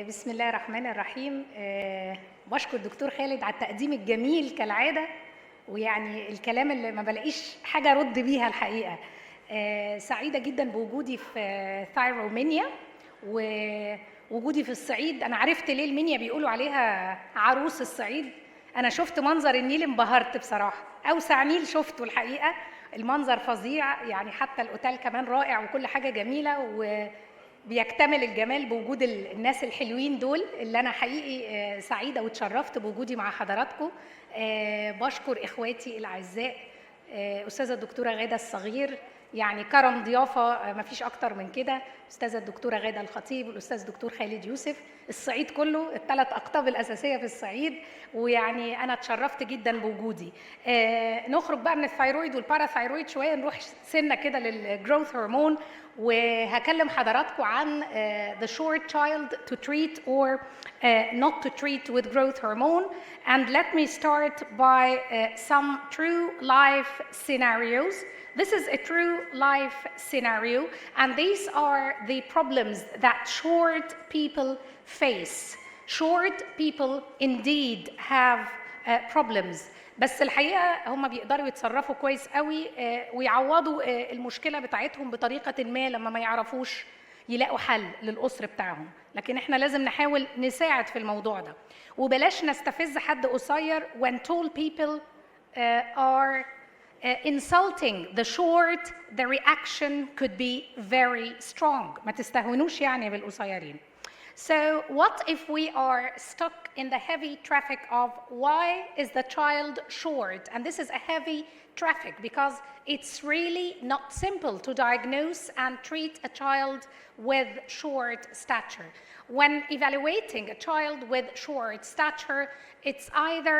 بسم الله الرحمن الرحيم. بشكر الدكتور خالد على التقديم الجميل كالعادة، ويعني الكلام اللي ما بلاقيش حاجة رد بيها الحقيقة. سعيدة جدا بوجودي في ثايرومينيا ووجودي في الصعيد. أنا عرفت ليه المنيا بيقولوا عليها عروس الصعيد. أنا شفت منظر النيل انبهرت بصراحة، أوسع نيل شفته الحقيقة. المنظر فظيع، يعني حتى الأوتيل كمان رائع وكل حاجة جميلة، بيكتمل الجمال بوجود الناس الحلوين دول اللي أنا حقيقي سعيدة واتشرفت بوجودي مع حضراتكم. بشكر إخواتي الأعزاء، أستاذة الدكتورة غادة الصغير، يعني كرم ضيافة ما فيش أكتر من كده. أستاذة الدكتورة غادة الخطيب والأستاذ الدكتور خالد يوسف، الصعيد كله، الثلاث أقطاب الأساسية في الصعيد، ويعني أنا اتشرفت جدا بوجودي. نخرج بقى من الثايرويد والباراثايرويد شوية، نروح سنة كده للجروث هرمون، وهكلم حضراتكم عن the short child to treat or not to treat with growth hormone. And let me start by some true life scenarios. This is a true life scenario, and these are the problems that short people face. Short people indeed have problems، بس الحقيقة هم بيقدروا يتصرفوا كويس قوي ويعوضوا المشكلة بتاعتهم بطريقة ما لما ما يعرفوش يلاقوا حل للأسر بتاعهم. لكن احنا لازم نحاول نساعد في الموضوع ده، وبلاش نستفز حد قصير. When tall people are insulting the short, the reaction could be very strong. ما تستهونوش يعني بالقصيرين. So what if we are stuck in the heavy traffic of why is the child short? And this is a heavy traffic because it's really not simple to diagnose and treat a child with short stature. When evaluating a child with short stature, it's either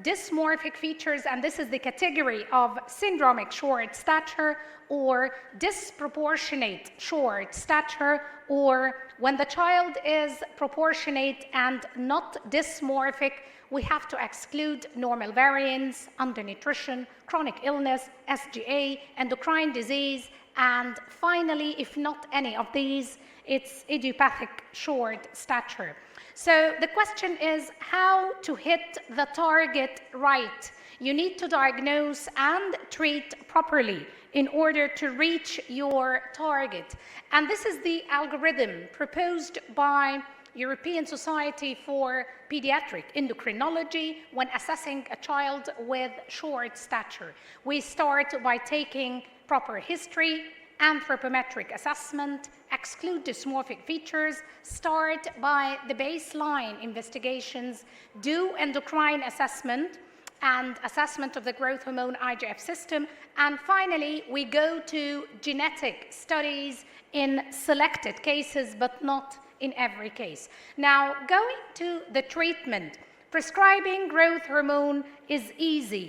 dysmorphic features, and this is the category of syndromic short stature, or disproportionate short stature, or when the child is proportionate and not dysmorphic, we have to exclude normal variants, undernutrition, chronic illness, SGA, endocrine disease, and finally, if not any of these, it's idiopathic short stature. So the question is how to hit the target right. You need to diagnose and treat properly in order to reach your target. And this is the algorithm proposed by European Society for Pediatric Endocrinology when assessing a child with short stature. We start by taking proper history, anthropometric assessment, exclude dysmorphic features, start by the baseline investigations, do endocrine assessment and assessment of the growth hormone IGF system, and finally we go to genetic studies in selected cases but not in every case. Now, going to the treatment, prescribing growth hormone is easy,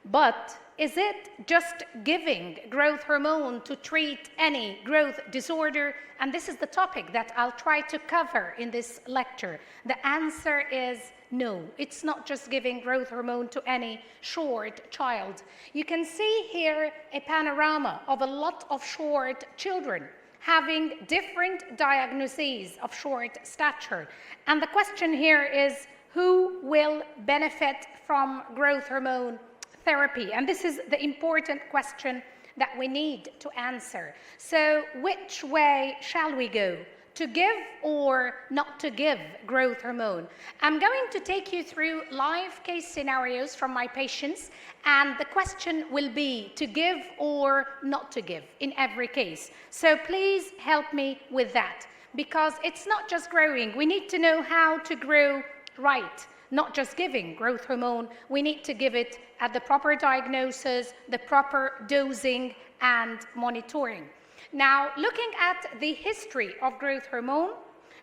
but is it just giving growth hormone to treat any growth disorder? And this is the topic that I'll try to cover in this lecture. The answer is no, it's not just giving growth hormone to any short child. You can see here a panorama of a lot of short children having different diagnoses of short stature. And the question here is, who will benefit from growth hormone therapy? And this is the important question that we need to answer. So which way shall we go? To give or not to give growth hormone? I'm going to take you through live case scenarios from my patients, and the question will be to give or not to give in every case. So please help me with that, because it's not just growing. We need to know how to grow right, not just giving growth hormone. We need to give it at the proper diagnosis, the proper dosing, and monitoring. Now, looking at the history of growth hormone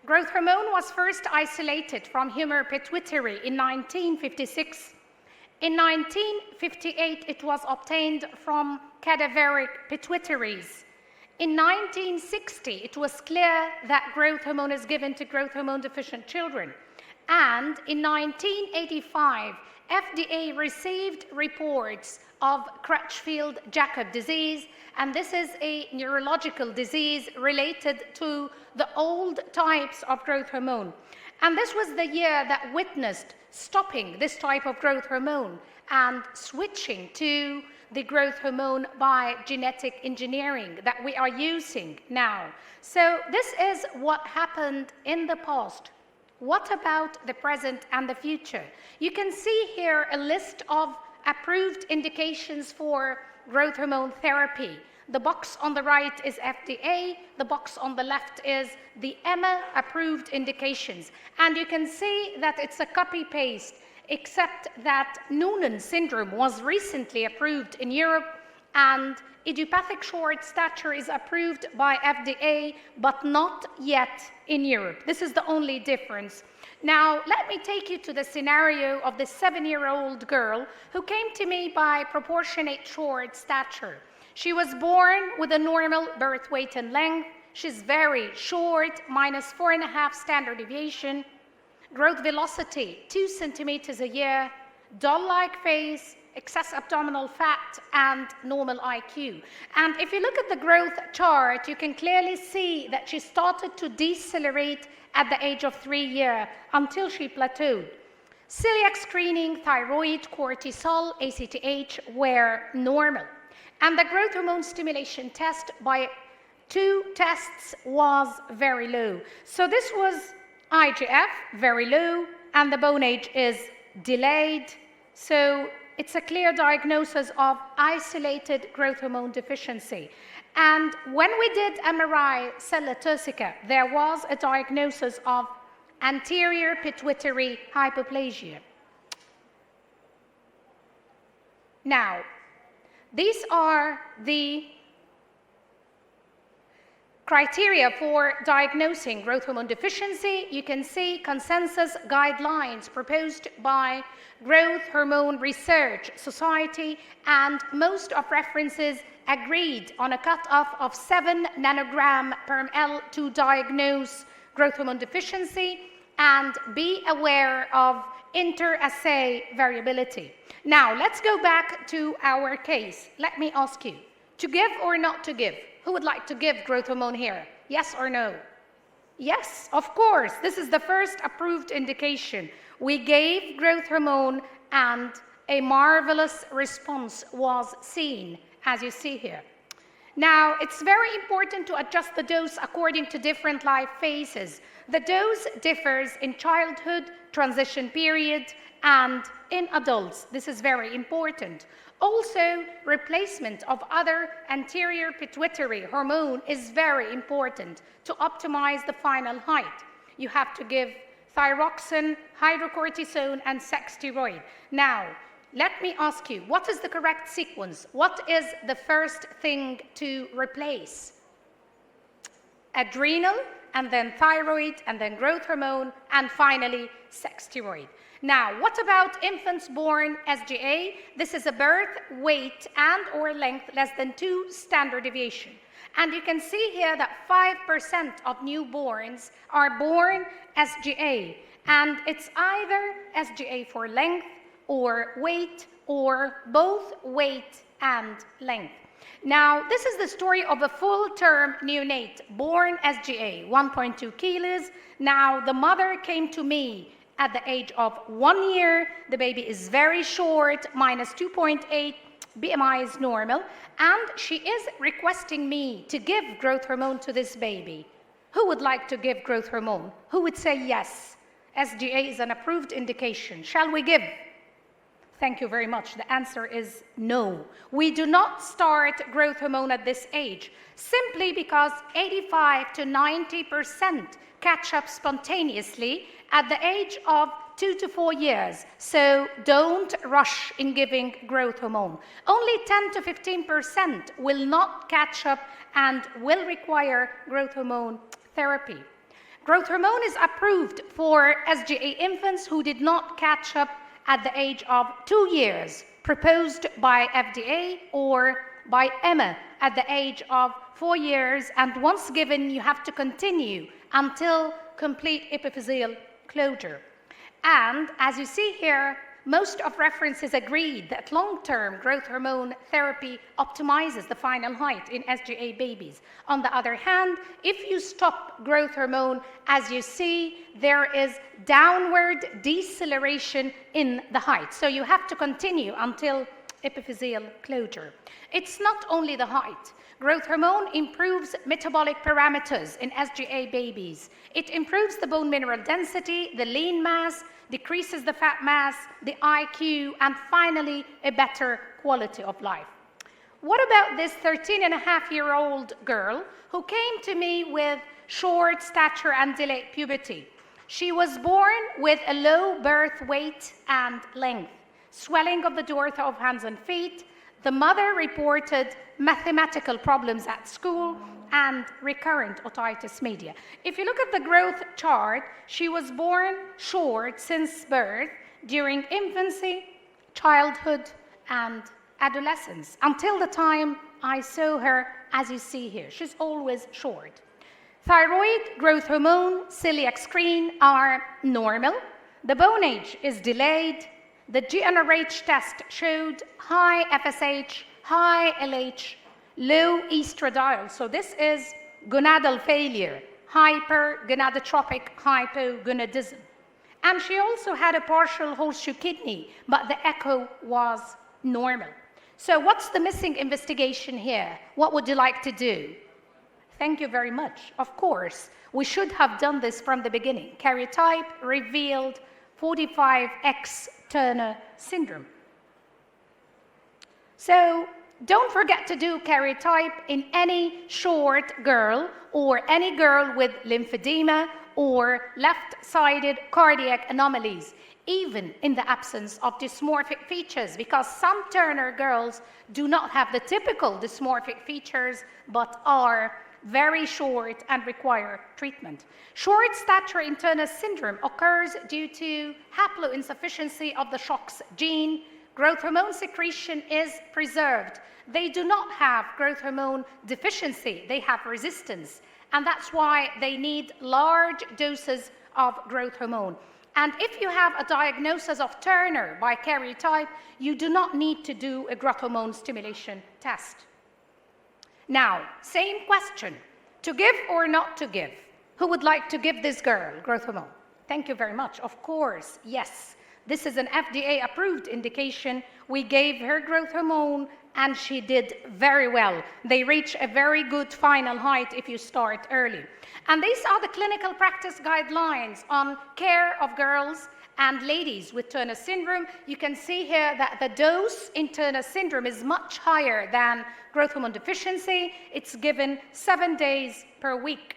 was first isolated from human pituitary in 1956. In 1958, it was obtained from cadaveric pituitaries. In 1960, it was clear that growth hormone is given to growth hormone deficient children. And in 1985, FDA received reports of Crutchfield-Jakob disease, and this is a neurological disease related to the old types of growth hormone. And this was the year that witnessed stopping this type of growth hormone and switching to the growth hormone by genetic engineering that we are using now. So this is what happened in the past. What about the present and the future? You can see here a list of approved indications for growth hormone therapy. The box on the right is FDA, the box on the left is the EMA approved indications. And you can see that it's a copy-paste, except that Noonan syndrome was recently approved in Europe, and idiopathic short stature is approved by FDA, but not yet in Europe. This is the only difference. Now, let me take you to the scenario of the 7-year-old girl who came to me by proportionate short stature. She was born with a normal birth weight and length. She's very short, minus 4.5 standard deviation. Growth velocity, 2 centimeters a year. Doll-like face, excess abdominal fat, and normal IQ. And if you look at the growth chart, you can clearly see that she started to decelerate at the age of 3 years until she plateaued. Celiac screening, thyroid, cortisol, ACTH were normal. And the growth hormone stimulation test by 2 tests was very low. So this was IGF, very low, and the bone age is delayed. So it's a clear diagnosis of isolated growth hormone deficiency. And when we did MRI sella turcica, there was a diagnosis of anterior pituitary hypoplasia. Now, these are the criteria for diagnosing growth hormone deficiency. You can see consensus guidelines proposed by Growth Hormone Research Society, and most of references agreed on a cutoff of 7 nanogram per ml to diagnose growth hormone deficiency, and be aware of inter-assay variability. Now, let's go back to our case. Let me ask you, to give or not to give? Who would like to give growth hormone here? Yes or no? Yes, of course. This is the first approved indication. We gave growth hormone and a marvelous response was seen, as you see here. Now, it's very important to adjust the dose according to different life phases. The dose differs in childhood, transition period, and in adults. This is very important. Also, replacement of other anterior pituitary hormone is very important to optimize the final height. You have to give thyroxine, hydrocortisone, and sex steroid. Now, let me ask you, what is the correct sequence? What is the first thing to replace? Adrenal, and then thyroid, and then growth hormone, and finally, sex steroid. Now, what about infants born SGA? This is a birth weight and or length less than 2 standard deviation. And you can see here that 5% of newborns are born SGA. And it's either SGA for length or weight, or both weight and length. Now, this is the story of a full-term neonate born SGA, 1.2 kilos. Now, the mother came to me at the age of 1 year. The baby is very short, minus 2.8, BMI is normal, and she is requesting me to give growth hormone to this baby. Who would like to give growth hormone? Who would say yes? SGA is an approved indication. Shall we give? Thank you very much. The answer is no. We do not start growth hormone at this age, simply because 85 to 90% catch up spontaneously at the age of 2 to 4 years. So don't rush in giving growth hormone. Only 10 to 15% will not catch up and will require growth hormone therapy. Growth hormone is approved for SGA infants who did not catch up at the age of 2 years, proposed by FDA or by EMA at the age of 4 years, and once given, you have to continue until complete epiphyseal closure. And as you see here, most of references agreed that long-term growth hormone therapy optimizes the final height in SGA babies. On the other hand, if you stop growth hormone, as you see, there is downward deceleration in the height. So you have to continue until epiphyseal closure. It's not only the height. Growth hormone improves metabolic parameters in SGA babies. It improves the bone mineral density, the lean mass, decreases the fat mass, the IQ, and finally, a better quality of life. What about this 13-and-a-half-year-old girl who came to me with short stature and delayed puberty? She was born with a low birth weight and length, swelling of the aorta of hands and feet. The mother reported mathematical problems at school and recurrent otitis media. If you look at the growth chart, she was born short since birth, during infancy, childhood, and adolescence, until the time I saw her, as you see here. She's always short. Thyroid, growth hormone, celiac screen are normal. The bone age is delayed. The GnRH test showed high FSH, high LH, low estradiol. So this is gonadal failure, hypergonadotropic hypogonadism. And she also had a partial horseshoe kidney, but the echo was normal. So what's the missing investigation here? What would you like to do? Thank you very much. Of course, we should have done this from the beginning. Karyotype revealed 45X Turner syndrome. So don't forget to do karyotype in any short girl or any girl with lymphedema or left-sided cardiac anomalies, even in the absence of dysmorphic features, because some Turner girls do not have the typical dysmorphic features but are very short and require treatment. Short stature in Turner syndrome occurs due to haploinsufficiency of the SHOX gene. Growth hormone secretion is preserved. They do not have growth hormone deficiency, they have resistance. And that's why they need large doses of growth hormone. And if you have a diagnosis of Turner by karyotype, you do not need to do a growth hormone stimulation test. Now, same question, to give or not to give? Who would like to give this girl growth hormone? Thank you very much. Of course, yes. This is an FDA-approved indication. We gave her growth hormone, and she did very well. They reach a very good final height if you start early. And these are the clinical practice guidelines on care of girls and ladies with Turner syndrome. You can see here that the dose in Turner syndrome is much higher than growth hormone deficiency. It's given 7 days per week.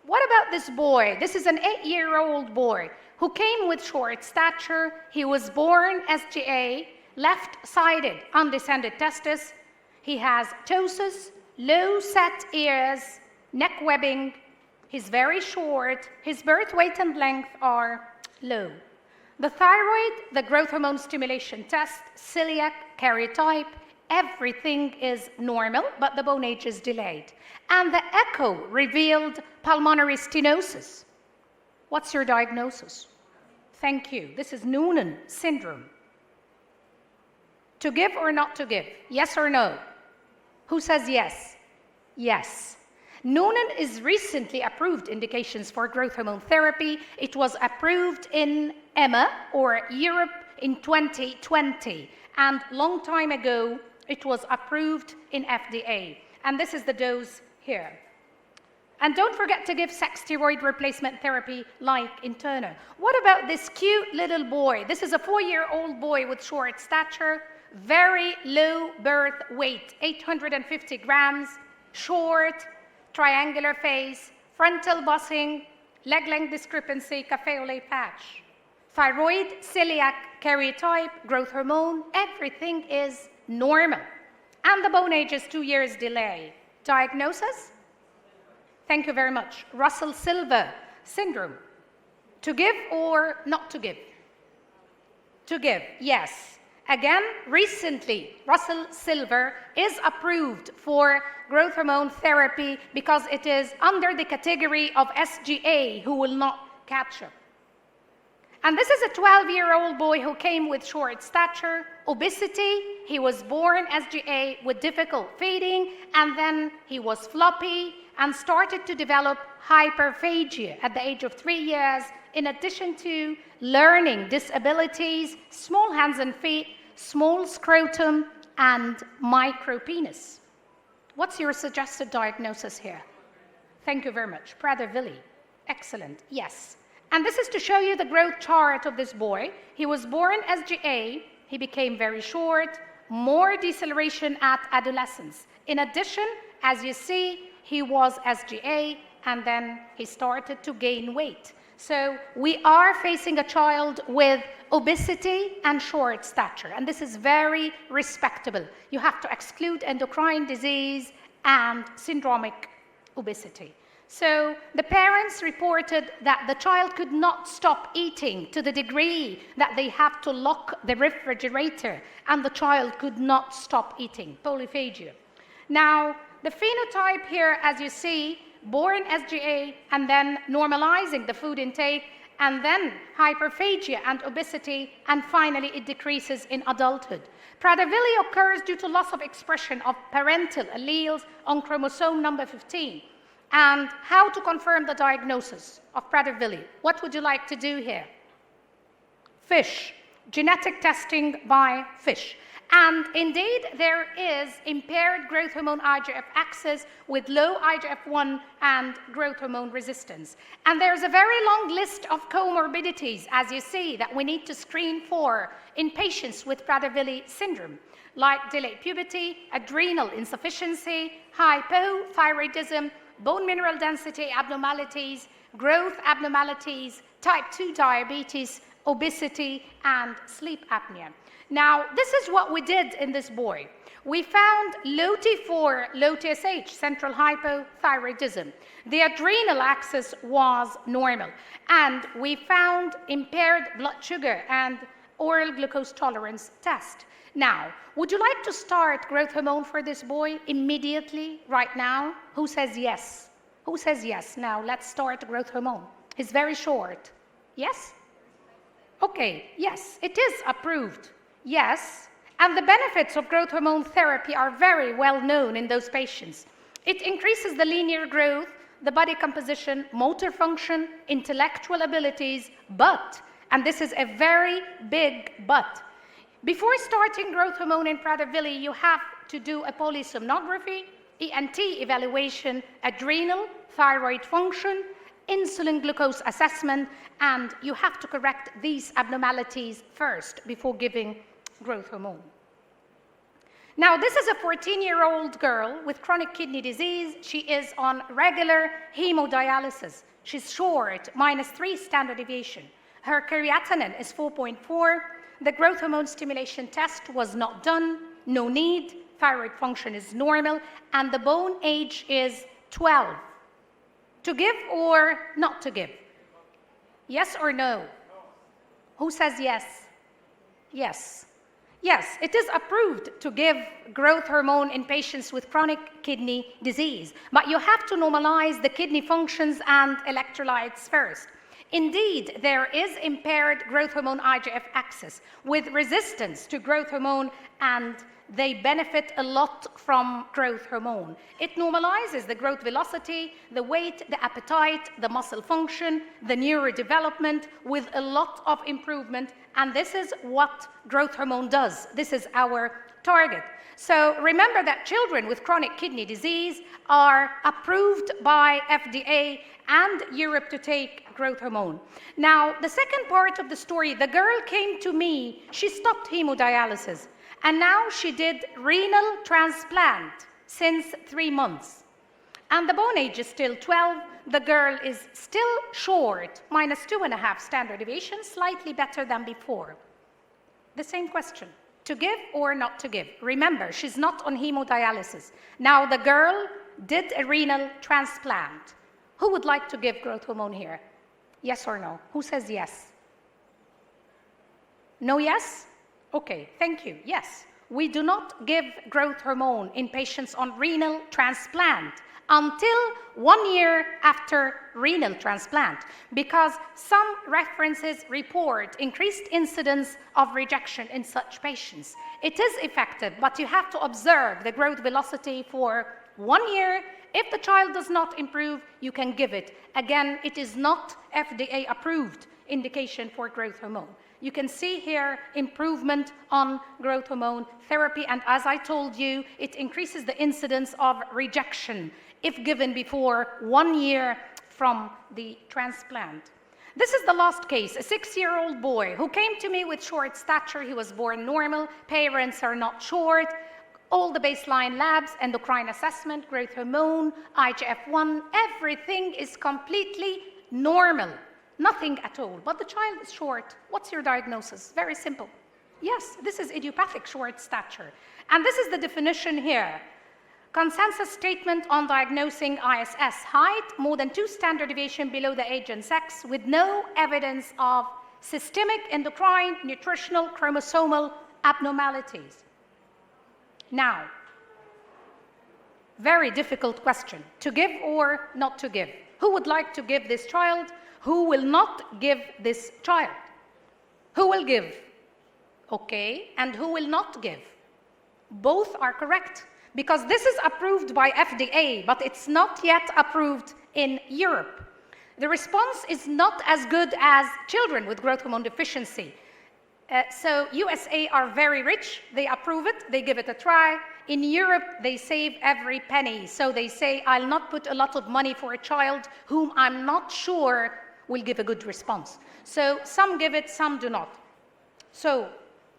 What about this boy? This is an 8-year-old boy who came with short stature. He was born SGA, left-sided undescended testis. He has ptosis, low set ears, neck webbing. He's very short. His birth weight and length are low. The thyroid, the growth hormone stimulation test, celiac, karyotype, everything is normal, but the bone age is delayed. And the echo revealed pulmonary stenosis. What's your diagnosis? Thank you. This is Noonan syndrome. To give or not to give? Yes or no? Who says yes? Yes. Noonan is recently approved indications for growth hormone therapy. It was approved in EMA, or Europe, in 2020. And long time ago, it was approved in FDA. And this is the dose here. And don't forget to give sex steroid replacement therapy like in Turner. What about this cute little boy? This is a 4-year-old boy with short stature, very low birth weight, 850 grams, short, triangular face, frontal busing, leg length discrepancy, café au lait patch. Thyroid, celiac, karyotype, growth hormone, everything is normal. And the bone age is 2 years delay. Diagnosis? Thank you very much. Russell-Silver syndrome. To give or not to give? To give, yes. Again, recently, Russell-Silver is approved for growth hormone therapy because it is under the category of SGA, who will not catch up. And this is a 12-year-old boy who came with short stature, obesity. He was born SGA with difficult feeding, and then he was floppy and started to develop hyperphagia at the age of 3 years, in addition to learning disabilities, small hands and feet, small scrotum, and micropenis. What's your suggested diagnosis here? Thank you very much. Prader-Willi. Excellent. Yes. And this is to show you the growth chart of this boy. He was born SGA. He became very short, more deceleration at adolescence. In addition, as you see, he was SGA, and then he started to gain weight. So we are facing a child with obesity and short stature, and this is very respectable. You have to exclude endocrine disease and syndromic obesity. So the parents reported that the child could not stop eating to the degree that they have to lock the refrigerator, and the child could not stop eating, polyphagia. Now, the phenotype here, as you see, born SGA and then normalizing the food intake, and then hyperphagia and obesity, and finally it decreases in adulthood. Prader-Willi occurs due to loss of expression of parental alleles on chromosome number 15. And how to confirm the diagnosis of Prader-Willi? What would you like to do here? FISH, genetic testing by FISH. And indeed, there is impaired growth hormone IGF axis with low IGF-1 and growth hormone resistance. And there's a very long list of comorbidities, as you see, that we need to screen for in patients with Prader-Willi syndrome, like delayed puberty, adrenal insufficiency, hypothyroidism, bone mineral density abnormalities, growth abnormalities, type 2 diabetes, obesity, and sleep apnea. Now, this is what we did in this boy. We found low T4, low TSH, central hypothyroidism. The adrenal axis was normal. And we found impaired blood sugar and oral glucose tolerance test. Now, would you like to start growth hormone for this boy immediately, right now? Who says yes? Who says yes? Now, let's start growth hormone. It's very short. Yes? Okay, yes, it is approved. Yes, and the benefits of growth hormone therapy are very well known in those patients. It increases the linear growth, the body composition, motor function, intellectual abilities, but, and this is a very big but, before starting growth hormone in Prader-Willi, you have to do a polysomnography, ENT evaluation, adrenal, thyroid function, insulin glucose assessment, and you have to correct these abnormalities first before giving growth hormone. Now, this is a 14-year-old girl with chronic kidney disease. She is on regular hemodialysis. She's short, -3 standard deviation. Her creatinine is 4.4. The growth hormone stimulation test was not done, no need, thyroid function is normal, and the bone age is 12. To give or not to give? Yes or no? Who says yes? Yes. Yes, it is approved to give growth hormone in patients with chronic kidney disease, but you have to normalize the kidney functions and electrolytes first. Indeed, there is impaired growth hormone IGF axis with resistance to growth hormone, and they benefit a lot from growth hormone. It normalizes the growth velocity, the weight, the appetite, the muscle function, the neurodevelopment with a lot of improvement, and this is what growth hormone does. This is our target. So remember that children with chronic kidney disease are approved by FDA and Europe to take growth hormone. Now, the second part of the story, the girl came to me, she stopped hemodialysis, and now she did renal transplant since 3 months. And the bone age is still 12, the girl is still short, -2.5 standard deviation, slightly better than before. The same question. To give or not to give? Remember, she's not on hemodialysis. Now the girl did a renal transplant. Who would like to give growth hormone here? Yes or no? Who says yes? No yes? Okay, thank you. Yes. we do not give growth hormone in patients on renal transplant until 1 year after renal transplant, because some references report increased incidence of rejection in such patients. It is effective, but you have to observe the growth velocity for 1 year. If the child does not improve, you can give it. Again, it is not FDA approved indication for growth hormone. You can see here improvement on growth hormone therapy, and as I told you, it increases the incidence of rejection if given before 1 year from the transplant. This is the last case, a 6-year-old boy who came to me with short stature. He was born normal, parents are not short, all the baseline labs, endocrine assessment, growth hormone, IGF-1, everything is completely normal. Nothing at all, but the child is short. What's your diagnosis? Very simple. Yes, this is idiopathic short stature. And this is the definition here. Consensus statement on diagnosing ISS: height more than 2 standard deviation below the age and sex, with no evidence of systemic, endocrine, nutritional, chromosomal abnormalities. Now, very difficult question, to give or not to give. Who would like to give this child? Who will not give this child? Who will give? Okay, and who will not give? Both are correct, because this is approved by FDA, but it's not yet approved in Europe. The response is not as good as children with growth hormone deficiency. So USA are very rich, they approve it, they give it a try. In Europe, they save every penny. So they say, I'll not put a lot of money for a child whom I'm not sure will give a good response. So some give it, some do not. So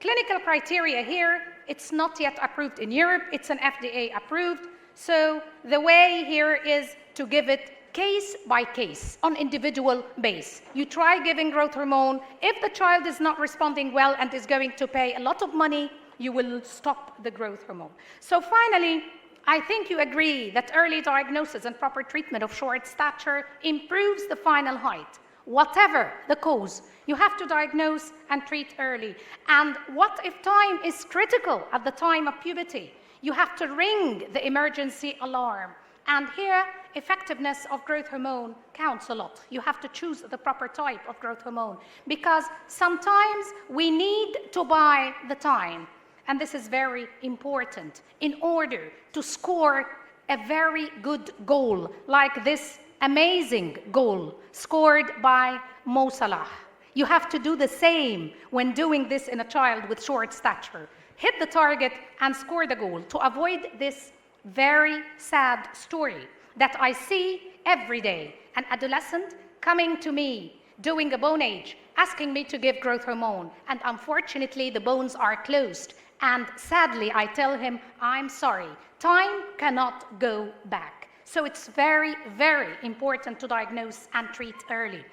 clinical criteria here, it's not yet approved in Europe, it's an FDA approved. So the way here is to give it case by case, on individual base. You try giving growth hormone. If the child is not responding well and is going to pay a lot of money, you will stop the growth hormone. So finally, I think you agree that early diagnosis and proper treatment of short stature improves the final height. Whatever the cause, you have to diagnose and treat early. And what if time is critical at the time of puberty? You have to ring the emergency alarm. And here, effectiveness of growth hormone counts a lot. You have to choose the proper type of growth hormone, because sometimes we need to buy the time. And this is very important in order to score a very good goal, like this amazing goal scored by Mo Salah. You have to do the same when doing this in a child with short stature. Hit the target and score the goal to avoid this very sad story that I see every day. An adolescent coming to me, doing a bone age, asking me to give growth hormone, and unfortunately the bones are closed. And sadly, I tell him, I'm sorry, time cannot go back. So it's very, very important to diagnose and treat early.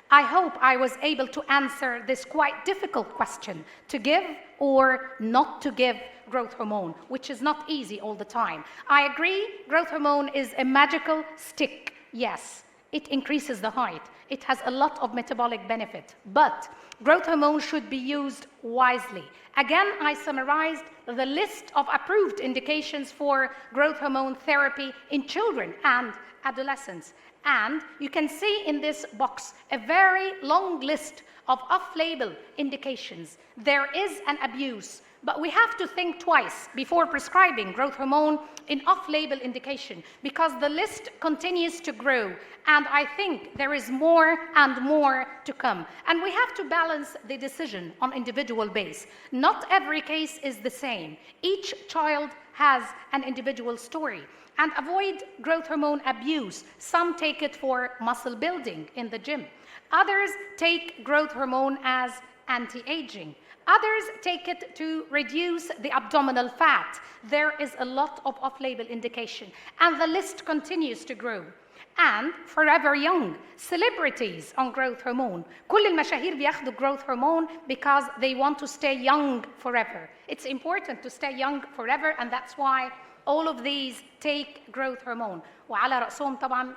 I hope I was able to answer this quite difficult question, to give or not to give growth hormone, which is not easy all the time. I agree, growth hormone is a magical stick. Yes, it increases the height. It has a lot of metabolic benefit, but growth hormone should be used wisely. Again, I summarized the list of approved indications for growth hormone therapy in children and adolescents. And you can see in this box a very long list of off-label indications. There is an abuse, but we have to think twice before prescribing growth hormone in off-label indication, because the list continues to grow, and I think there is more and more to come. And we have to balance the decision on individual base. Not every case is the same. Each child has an individual story. And avoid growth hormone abuse. Some take it for muscle building in the gym. Others take growth hormone as anti-aging. Others take it to reduce the abdominal fat. There is a lot of off-label indication, and the list continues to grow. And forever young, celebrities on growth hormone. كل المشاهير بياخدوا growth hormone because they want to stay young forever. It's important to stay young forever, and that's why all of these take growth hormone. وعلى رأسهم طبعا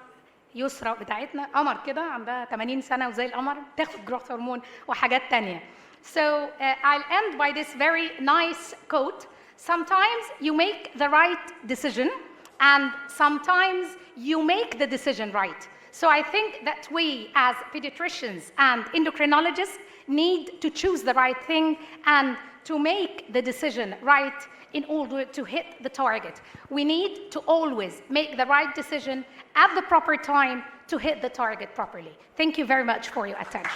يسرى بتاعتنا، قمر كده عندها 80 سنة وزي القمر تاخد growth hormone وحاجات تانية. So I'll end by this very nice quote Sometimes you make the right decision, and sometimes you make the decision right. So I think that we, as pediatricians and endocrinologists, need to choose the right thing and to make the decision right in order to hit the target. We need to always make the right decision at the proper time to hit the target properly. Thank you very much for your attention.